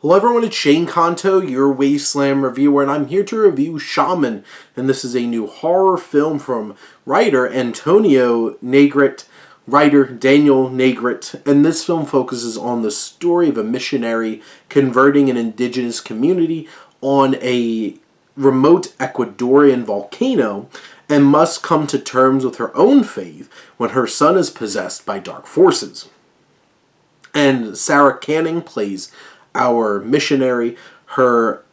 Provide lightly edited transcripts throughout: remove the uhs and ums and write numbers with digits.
Hello everyone, it's Shane Kanto, your Wasteland reviewer, and I'm here to review Shaman, and this is a new horror film from writer Antonio Negret, writer Daniel Negret, and this film focuses on the story of a missionary converting an indigenous community on a remote Ecuadorian volcano and must come to terms with her own faith when her son is possessed by dark forces. And Sarah Canning plays our missionary. Her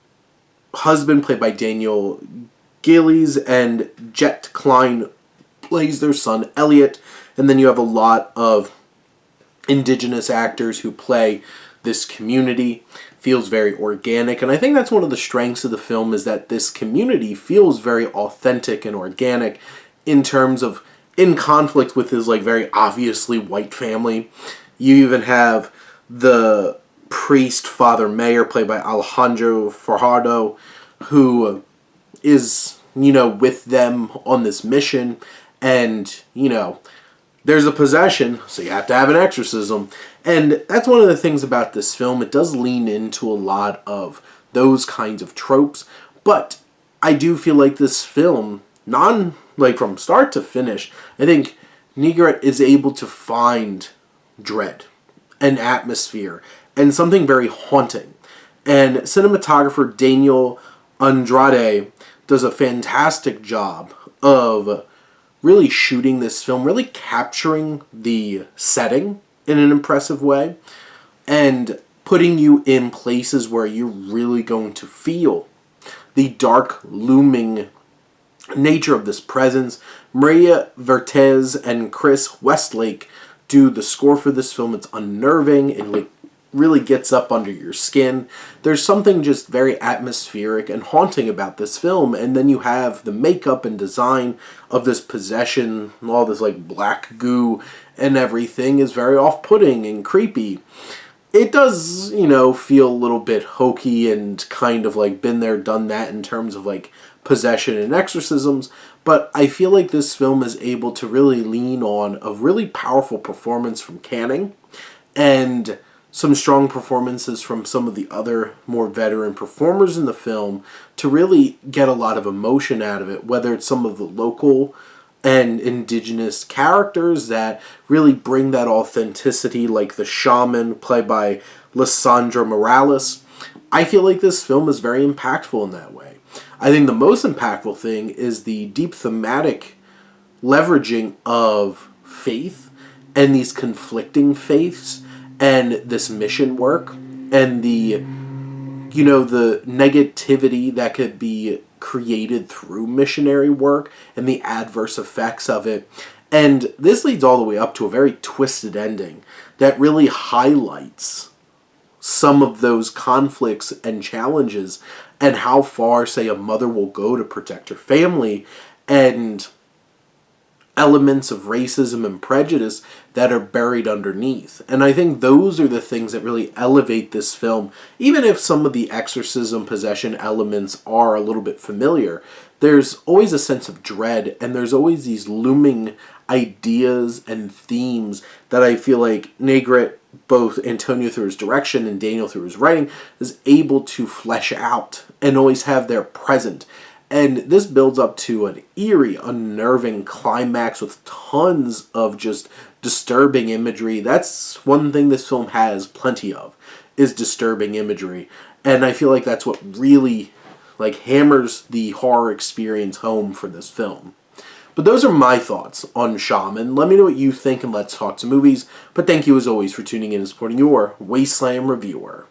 husband, played by Daniel Gillies, and Jet Klein plays their son, Elliot. And then you have a lot of indigenous actors who play this community. Feels very organic, and I think that's one of the strengths of the film, is that this community feels very authentic and organic in terms of in conflict with his very obviously white family. You even have the priest, Father Mayer, played by Alejandro Fajardo, who is, with them on this mission, and, there's a possession, so you have to have an exorcism. And that's one of the things about this film. It does lean into a lot of those kinds of tropes, but I do feel like this film, from start to finish, I think Negret is able to find dread and atmosphere and something very haunting. And cinematographer Daniel Andrade does a fantastic job of really shooting this film, really capturing the setting in an impressive way, and putting you in places where you're really going to feel the dark, looming nature of this presence. Maria Vertez and Chris Westlake do the score for this film. It's unnerving and really gets up under your skin. There's something just very atmospheric and haunting about this film, and then you have the makeup and design of this possession, all this black goo and everything is very off-putting and creepy. It does, feel a little bit hokey and kind of been there, done that in terms of possession and exorcisms, but I feel like this film is able to really lean on a really powerful performance from Canning and some strong performances from some of the other more veteran performers in the film to really get a lot of emotion out of it, whether it's some of the local and indigenous characters that really bring that authenticity, like the shaman, played by Lissandra Morales. I feel like this film is very impactful in that way. I think the most impactful thing is the deep thematic leveraging of faith and these conflicting faiths and this mission work and the negativity that could be created through missionary work and the adverse effects of it. And this leads all the way up to a very twisted ending that really highlights some of those conflicts and challenges and how far, say, a mother will go to protect her family, and elements of racism and prejudice that are buried underneath. And I think those are the things that really elevate this film. Even if some of the exorcism possession elements are a little bit familiar, there's always a sense of dread, and there's always these looming ideas and themes that I feel like Negret, both Antonio through his direction and Daniel through his writing, is able to flesh out and always have there present. And this builds up to an eerie, unnerving climax with tons of just disturbing imagery. That's one thing this film has plenty of, is disturbing imagery. And I feel like that's what really hammers the horror experience home for this film. But those are my thoughts on Shaman. Let me know what you think, and let's talk to movies. But thank you as always for tuning in and supporting your Wasteland reviewer.